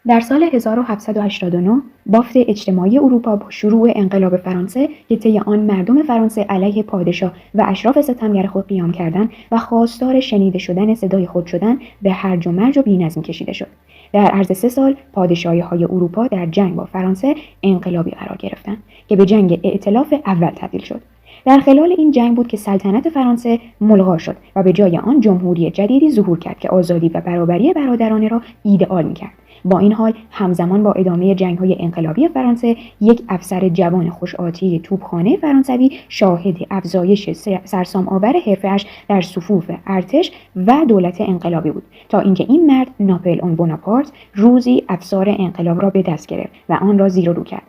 در سال 1789 بافت اجتماعی اروپا با شروع انقلاب فرانسه که طی آن مردم فرانسه علیه پادشاه و اشراف ستمگر خود قیام کردند و خواستار شنیده شدن صدای خود شدند، به هرج و مرج و بی‌نظمی کشیده شد. در عرض 3 سال پادشاهی‌های اروپا در جنگ با فرانسه انقلابی قرار گرفتند که به جنگ ائتلاف اول تبدیل شد. در خلال این جنگ بود که سلطنت فرانسه ملغا شد و به جای آن جمهوری جدیدی ظهور کرد که آزادی و برابری برادرانه را ایدئال می‌کرد. با این حال همزمان با ادامه جنگ‌های انقلابی فرانسه، یک افسر جوان خوش‌آتیه توپخانه فرانسوی شاهد افزایش سرسام‌آور حرفه‌اش در صفوف ارتش و دولت انقلابی بود، تا اینکه این مرد ناپلئون بوناپارت روزی افسار انقلاب را به دست گرفت و آن را زیر و رو کرد.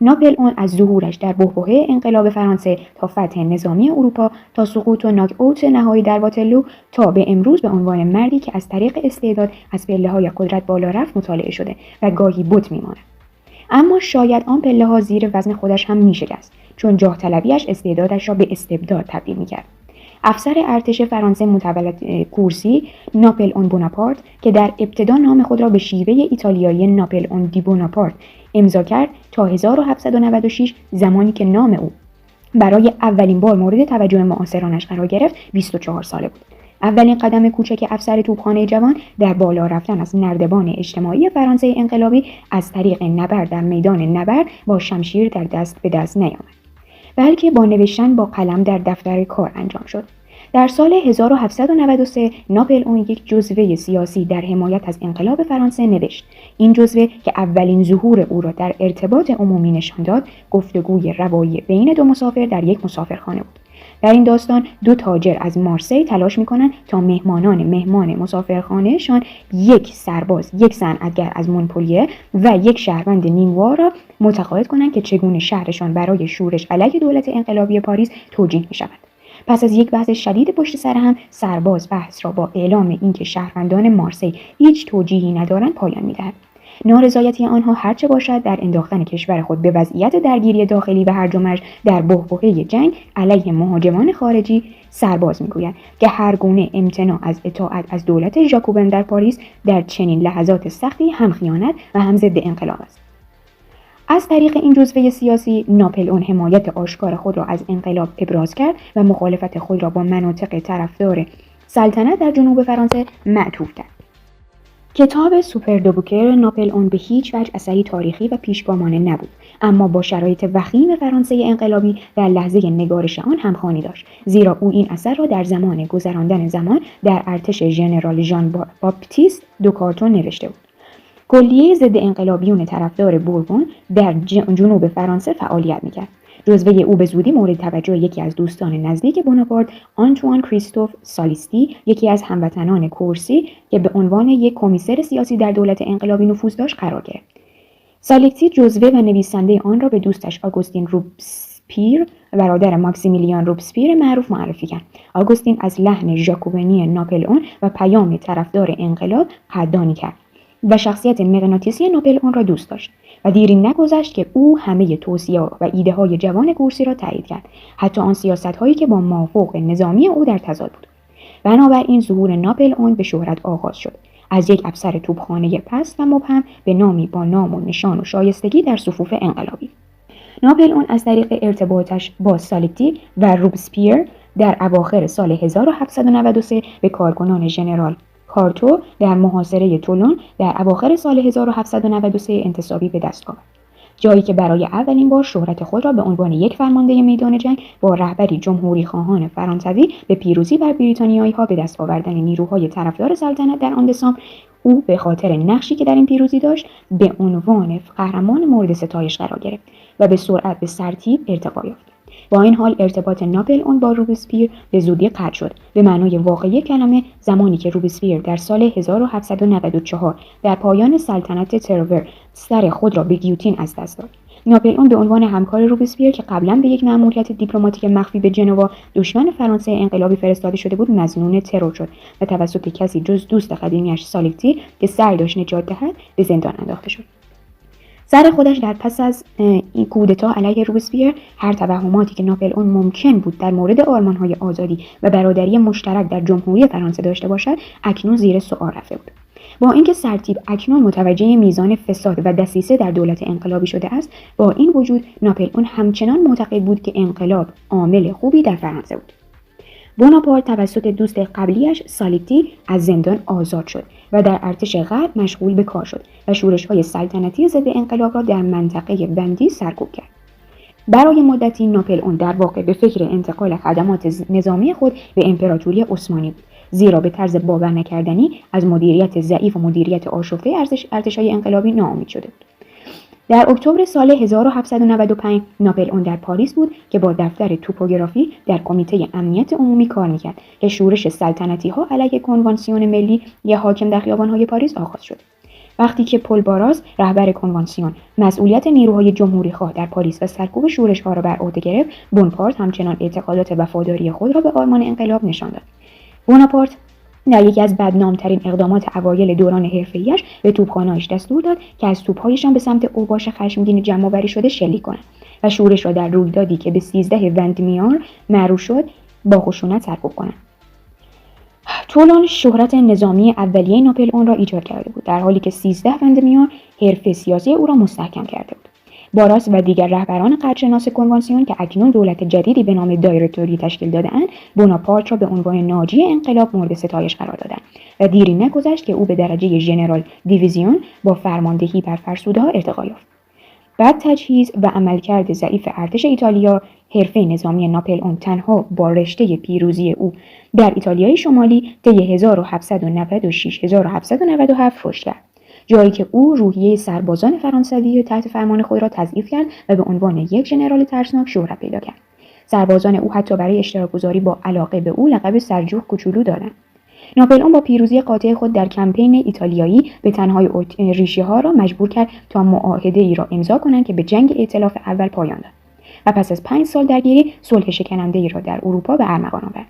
ناپلئون از ظهورش در بحبوحه انقلاب فرانسه تا فتح نظامی اروپا، تا سقوط و ناک اوت نهایی در واترلو، تا به امروز به عنوان مردی که از طریق استعداد از پله‌های قدرت بالا رفت مطالعه شده و گاهی بت می‌ماند. اما شاید آن پله‌ها زیر وزن خودش هم می‌شکست، چون جاه طلبی‌اش استعدادش را به استبداد تبدیل می‌کرد. افسر ارتش فرانسه متولد کورسی، ناپلئون بوناپارت، که در ابتدا نام خود را به شیوه ایتالیایی ناپلئون دی بوناپارت امضا کرد تا 1796، زمانی که نام او برای اولین بار مورد توجه معاصرانش قرار گرفت، 24 ساله بود. اولین قدم کوچک افسر توپخانه جوان در بالا رفتن از نردبان اجتماعی فرانسه انقلابی از طریق نبرد در میدان نبرد با شمشیر در دست به دست نیامد، بلکه با نوشتن با قلم در دفتر کار انجام شد. در سال 1793 ناپلئون یک جزوه سیاسی در حمایت از انقلاب فرانسه نوشت. این جزوه که اولین ظهور او را در ارتباط عمومی نشان داد، گفتگوی روایی بین دو مسافر در یک مسافرخانه بود. در این داستان دو تاجر از مارسی تلاش می‌کنند تا مهمان مسافرخانهشان، یک سرباز، یک صنعتگر از مونپلیه و یک شهروند نیموار را متقاعد کنند که چگونه شهرشان برای شورش علیه دولت انقلابی پاریس توجیه می‌شود. پس از یک بحث شدید پشت سر هم، سرباز بحث را با اعلام اینکه شهروندان مارسی هیچ توجیهی ندارند پایان می‌دهد. نارضایتی آنها هرچه باشد، در انداختن کشور خود به وضعیت درگیری داخلی و هرج و مرج در بحبوحه جنگ علیه مهاجمان خارجی، سرباز میگویند که هر گونه امتناع از اطاعت از دولت ژاکوبن در پاریس در چنین لحظات سختی هم خیانت و هم ضد انقلاب است. از طریق این جزوه سیاسی، ناپلئون حمایت آشکار خود را از انقلاب ابراز کرد و مخالفت خود را با مناطق طرفدار سلطنت در جنوب فرانسه معطوف کرد. کتاب سوپر دوبوکر ناپلئون به هیچ وجه اثری تاریخی و پیشگامانه نبود، اما با شرایط وخیم فرانسه انقلابی در لحظه نگارش آن همخوانی داشت، زیرا او این اثر را در زمان گذراندن زمان در ارتش ژنرال ژان باپتیست دوکارتون نوشته بود. کلیه ضد انقلابیون طرفدار بوربون در جنوب فرانسه فعالیت میکرد. جزوه او به زودی مورد توجه یکی از دوستان نزدیک بوناپارت، آنتوان کریستوف سالیستی، یکی از هموطنان کورسی که به عنوان یک کمیسر سیاسی در دولت انقلابی نفوذ داشت، قرار گرفت. سالیستی جزوه و نویسنده آن را به دوستش آگوستین روبسپیر، برادر ماکسیمیلیان روبسپیر معروف، معرفی کرد. آگوستین از لحن ژاکوبنی ناپلئون و پیام طرفدار انقلاب قدردانی کرد و شخصیت مغناطیسی ناپلئون را دوست داشت و دیری نگذشت که او همه توصیه و ایده های جوان کورسی را تایید کرد، حتی آن سیاست هایی که با مافوق نظامی او در تضاد بود. بنابراین ظهور ناپلئون به شهرت آغاز شد، از یک افسر توپخانه پست و مبهم به نامی با نام و نشان و شایستگی در صفوف انقلابی. ناپلئون از طریق ارتباطش با سالیتی و روبسپیر در اواخر سال 1793 به کارکنان ژنرال کارتو در محاصره تولون در اواخر سال 1793 انتصابی به دست آورد، جایی که برای اولین بار شهرت خود را به عنوان یک فرمانده میدان جنگ با رهبری جمهوری خواهان فرانسوی به پیروزی بر بریتانیایی‌ها به دست آوردن نیروهای طرفدار سلطنت در آن دسامبر، او به خاطر نقشی که در این پیروزی داشت به عنوان قهرمان مورد ستایش قرار گرفت و به سرعت به سرتیپ ارتقا یافت. با این حال ارتباط ناپلئون با روبسپیر به زودی قطع شد، به معنای واقعی کلمه، زمانی که روبسپیر در سال 1794 در پایان سلطنت ترور سر خود را به گیوتین از دست داد. ناپلئون به عنوان همکار روبسپیر که قبلا به یک مأموریت دیپلماتیک مخفی به ژنوا دشمن فرانسه انقلابی فرستاده شده بود، مظنون ترور شد و توسط کسی جز دوست قدیمیش سالیتی که سعی داشت نجات دهد به زندان انداخته شد. سر خودش در پس از این کودتا علیه روبسپیر هر توهماتی که ناپلئون ممکن بود در مورد آرمان‌های آزادی و برادری مشترک در جمهوری فرانسه داشته باشد، اکنون زیر سوال رفته بود. با اینکه سرتیپ اکنون متوجه میزان فساد و دسیسه در دولت انقلابی شده است، با این وجود ناپلئون همچنان معتقد بود که انقلاب عامل خوبی در فرانسه بود. بناپارت توسط دوست قبلیش سالیتی از زندان آزاد شد و در ارتش غرب مشغول به کار شد و شورش‌های سلطنتی ضد انقلاب را در منطقه وندی سرکوب کرد. برای مدتی ناپلئون در واقع به فکر انتقال خدمات نظامی خود به امپراتوری عثمانی بود، زیرا به طرز باور نکردنی از مدیریت ضعیف و مدیریت آشفته ارتش‌های انقلابی ناامید شده بود. در اکتبر سال 1795 ناپلئون در پاریس بود که با دفتر توپوگرافی در کمیته امنیت عمومی کار میکرد که شورش سلطنتی‌ها علیه کنوانسیون ملی یا حاکم در خیابان‌های پاریس آغاز شد. وقتی که پل باراز رهبر کنوانسیون مسئولیت نیروهای جمهوری‌خواه در پاریس و سرکوب شورش‌ها را بر عهده گرفت، بناپارت همچنان اعتقادات وفاداری خود را به آرمان انقلاب نشان داد. بناپارت در یکی از بدنام‌ترین اقدامات اوایل دوران حرفه‌ایش به توپخانه‌اش دستور داد که از توپ‌هایشان به سمت اوباش خشمگین جمع‌آوری شده شلیک کنند و شورش را در رویدادی که به 13 وندمیار معروف شد با خشونت سرکوب کنند. طولان شهرت نظامی اولیه ناپلئون را ایجاد کرده بود، در حالی که 13 وندمیار حرفه سیاسی او را مستحکم کرده بود. باراس و دیگر رهبران قدرشناس کنوانسیون که اکنون دولت جدیدی به نام دایرکتوری تشکیل داده‌اند، بناپارت را به عنوان ناجی انقلاب مورد ستایش قرار دادند و دیری نگذشت که او به درجه ژنرال دیویزیون با فرماندهی بر فرسوده‌ها ارتقا یافت. بعد تجهیز و عملکرد ضعیف ارتش ایتالیا، حرفه نظامی ناپلئون تنها با رشته پیروزی او در ایتالیای شمالی طی 1796-1797 رشد کرد، جایی که او روحیه سربازان فرانسوی تحت فرمان خود را تضعیف کرد و به عنوان یک ژنرال ترسناک شهرت پیدا کرد. سربازان او حتی برای اشتراک گذاری با علاقه به او لقب سرجوخ کوچولو دادند. ناپلئون با پیروزی قاطع خود در کمپین ایتالیایی به تنهای اتریشی‌ها را مجبور کرد تا معاهده‌ای را امضا کنند که به جنگ ائتلاف اول پایان داد و پس از 5 سال درگیری صلح شکننده‌ای را در اروپا به ارمغان آورد.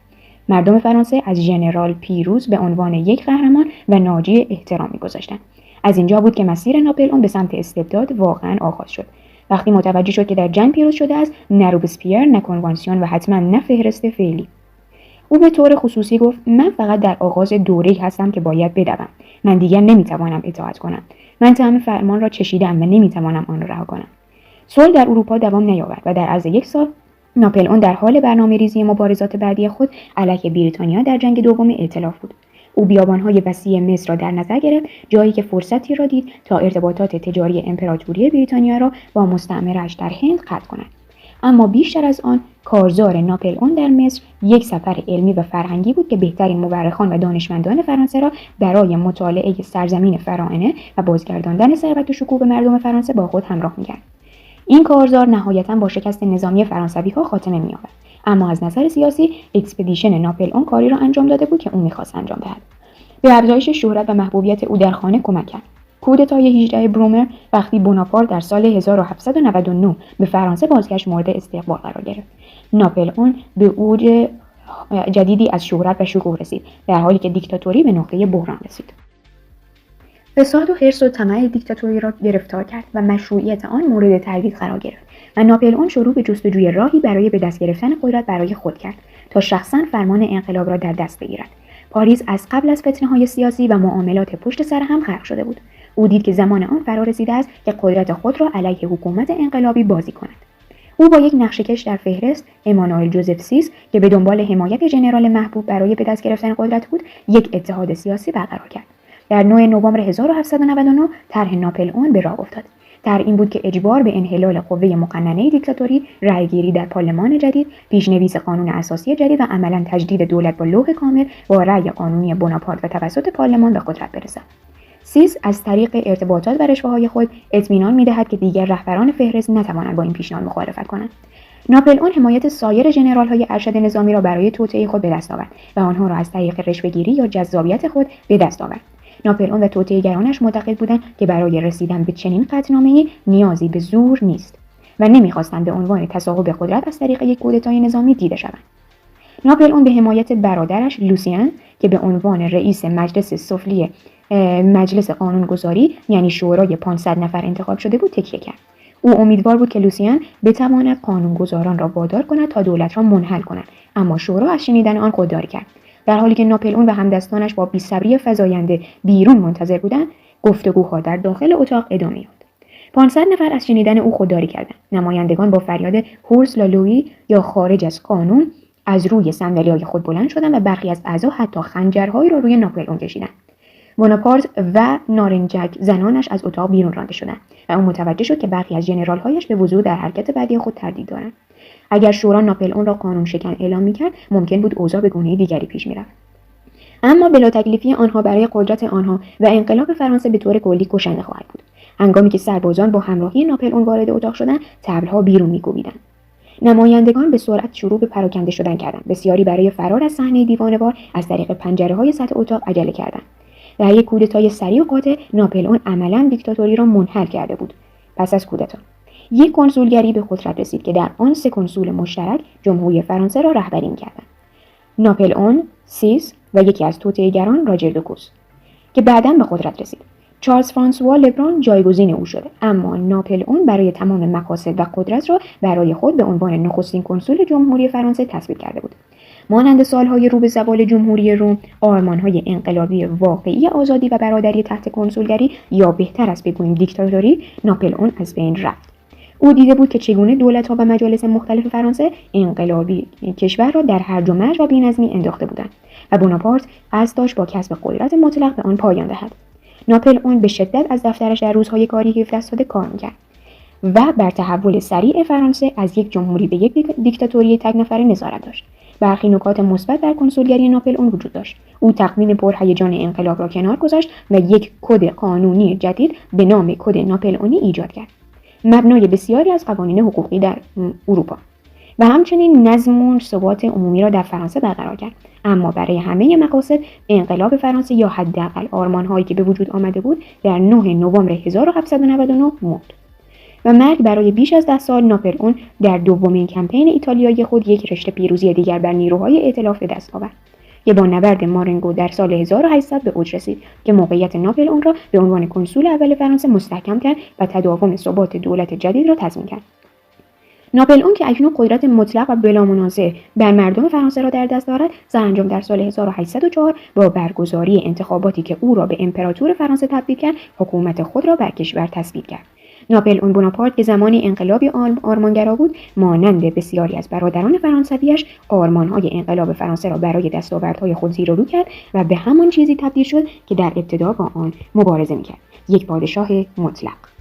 مردم فرانسه از ژنرال پیروز به عنوان یک قهرمان و ناجی احترام می‌گذاشتند. از اینجا بود که مسیر ناپلئون به سمت استبداد واقعاً آغاز شد. وقتی متوجه شد که در جنگ پیروز شده است، نه روبسپیر، نه کنوانسیون و حتما نه فهرست فعلی. او به طور خصوصی گفت: من فقط در آغاز دوره‌ای هستم که باید بدوم. من دیگر نمیتوانم اطاعت کنم. من طعم فرمان را چشیدم و نمیتوانم آن را رها کنم. صلح در اروپا دوام نیاورد و در عرض 1 سال ناپلئون در حال برنامه‌ریزی مبارزات بعدی خود علیه بریتانیا در جنگ دوم ائتلاف بود. او بیابان‌های وسیع مصر را در نظر گرفت، جایی که فرصتی را دید تا ارتباطات تجاری امپراتوری بریتانیا را با مستعمره‌اش در هند قطع کند. اما بیشتر از آن، کارزار ناپلئون در مصر یک سفر علمی و فرهنگی بود که بهترین مورخان و دانشمندان فرانسه را برای مطالعه سرزمین فراعنه و بازگرداندن ثروت و شکوه به مردم فرانسه با خود همراه می‌کرد. این کارزار نهایتاً با شکست نظامی فرانسوی‌ها خاتمه می‌یافت، اما از نظر سیاسی اکسپدیشن ناپلئون کاری را انجام داده بود که او می‌خواست انجام دهد. به افزایش شهرت و محبوبیت او در خانه کمک کرد. کودتای 18 برومر وقتی بناپارت در سال 1799 به فرانسه بازگشت مورد استقبال قرار گرفت. ناپلئون به اوج جدیدی از شهرت و شکوه رسید، در حالی که دیکتاتوری به نقطه بحران رسید. فساد و حرص و طمع دیکتاتوری را گرفتار کرد و مشروعیت آن مورد تردید قرار گرفت و ناپلئون شروع به جستجوی راهی برای به دست گرفتن قدرت برای خود کرد تا شخصاً فرمان انقلاب را در دست بگیرد. پاریس از قبل از فتنه‌های سیاسی و معاملات پشت سر هم غرق شده بود. او دید که زمان آن فرا رسیده است که قدرت خود را علیه حکومت انقلابی بازی کند. او با یک نقشه‌کش در فهرست، امانوئل جوزف سیس، که به دنبال حمایت ژنرال محبوب برای به دست گرفتن قدرت بود، یک اتحاد سیاسی برقرار کرد. در 9 نوامبر 1799 طرح ناپلئون به راه افتاد. طرح این بود که اجبار به انحلال قوه مقننه دیکتاتوری، رأیگیری در پارلمان جدید، پیشنویس قانون اساسی جدید و عملاً تجدید دولت با لوح کامل با رأی قانونی بناپارت و توسط پارلمان به قدرت برسد. سیس از طریق ارتباطات و رشوه‌های خود اطمینان می‌دهد که دیگر رهبران فهرست نتوانند با این پیشنهاد مخالفت کنند. ناپلئون حمایت سایر ژنرال‌های ارشد نظامی را برای توطئه خود به دست آورد و آنها را از طریق رشوه‌گیری یا جذابیت خود به دست آورد. ناپلئون و توطئه‌گرانش معتقد بودند که برای رسیدن به چنین قطعنامه‌ای نیازی به زور نیست و نمی‌خواستند به عنوان تصاحب قدرت از طریق یک کودتای نظامی دیده شوند. ناپلئون به حمایت برادرش لوسیان که به عنوان رئیس مجلس سفلی مجلس قانونگذاری یعنی شورای 500 نفر انتخاب شده بود تکیه کرد. او امیدوار بود که لوسیان بتواند قانونگذاران را وادار کند تا دولت را منحل کنند، اما شورا از شنیدن آن خودداری کرد. در حالی که ناپلئون و همدستانش با بی‌صبری فزاینده بیرون منتظر بودند، گفتگوها در داخل اتاق ادامه یافت. 500 نفر از شنیدن او خودداری کردند. نمایندگان با فریاد هورس لالویی یا خارج از قانون از روی صندلی‌های خود بلند شدند و برخی از اعضا حتی خنجرهایی را روی ناپلئون کشیدند. بوناپارت و نارنجک زنانش از اتاق بیرون رانده شدند و او متوجه شد که برخی از ژنرال‌هایش به وضوح در حرکت بعدی خود تردید دارند. اگر شورا ناپلئون را قانون شکن اعلام می‌کرد، ممکن بود اوضاع به گونه دیگری پیش می‌رفت. اما بلا تکلیفی آنها برای قدرت آنها و انقلاب فرانسه به طور کلی کشنده خواهد بود. هنگامی که سربازان با همراهی ناپلئون وارد اتاق شدند، طبل‌ها بیرون می‌کوبیدند. نمایندگان به سرعت شروع به پراکنده شدن کردند. بسیاری برای فرار از صحنه دیوانه‌وار از طریق پنجره‌های سطح اتاق عجله کردند. در یک کودتای سریع و قاطع، ناپلئون عملاً دیکتاتوری را منحل کرده بود. پس از کودتا، یک کنسولگری به قدرت رسید که در آن 3 کنسول مشترک جمهوری فرانسه را رهبری می‌کردند. ناپلئون، سیس و یکی از توطئه‌گران راجر دوکوس که بعداً به قدرت رسید. چارلز فرانسوا لبران جایگزین او شده، اما ناپلئون برای تمام مقاصد و قدرت را برای خود به عنوان نخستین کنسول جمهوری فرانسه تثبیت کرده بود. مانند سالهای رو به زوال جمهوری روم، آرمانهای انقلابی واقعی آزادی و برادری تحت کنسولگری یا بهتر است بگوییم دیکتاتوری، ناپلئون از بین رفت. او دیده بود که چگونه دولت‌ها و مجالس مختلف فرانسه انقلابی کشور را در هرج و مرج و بی‌نظمی انداخته بودند و بوناپارت قصد داشت با کسب قدرت مطلق به آن پایان دهد. ناپلئون به شدت از دفترش در روزهای کاری 17 ساله کار می‌کرد و بر تحول سریع فرانسه از یک جمهوری به یک دیکتاتوری تک نفره نظارت داشت. برخی نکات مثبت در کنسولگری ناپلئون وجود داشت. او تقویم پرهیجان انقلاب را کنار گذاشت و یک کد قانونی جدید به نام کد ناپلئونی ایجاد کرد، مبنای بسیاری از قوانین حقوقی در اروپا، و همچنین نظم و ثبات عمومی را در فرانسه برقرار کرد. اما برای همه مقاصد انقلاب فرانسه یا حداقل آرمان‌هایی که به وجود آمده بود در 9 نوامبر 1799 مرد و مرگ برای بیش از 10 سال ناپلئون در دومین کمپین ایتالیایی خود یک رشته پیروزی دیگر بر نیروهای ائتلاف به دست آورد که با نبرد مارنگو در سال 1800 به اوج رسید که موقعیت ناپلئون را به عنوان کنسول اول فرانسه مستحکم کرد و تداوم ثبات دولت جدید را تضمین کرد. ناپلئون که اکنون قدرت مطلق و بلا منازع بر مردم فرانسه را در دست دارد، سرانجام در سال 1804 با برگزاری انتخاباتی که او را به امپراتور فرانسه تبدیل کرد، حکومت خود را بر کشور تثبیت کرد. ناپلئون بوناپارت که زمانی انقلابی آرمانگرا بود، مانند بسیاری از برادران فرانسویش آرمان‌های انقلاب فرانسه را برای دستاوردهای خود زیر و رو کرد و به همان چیزی تبدیل شد که در ابتدا با آن مبارزه می‌کرد: یک پادشاه مطلق.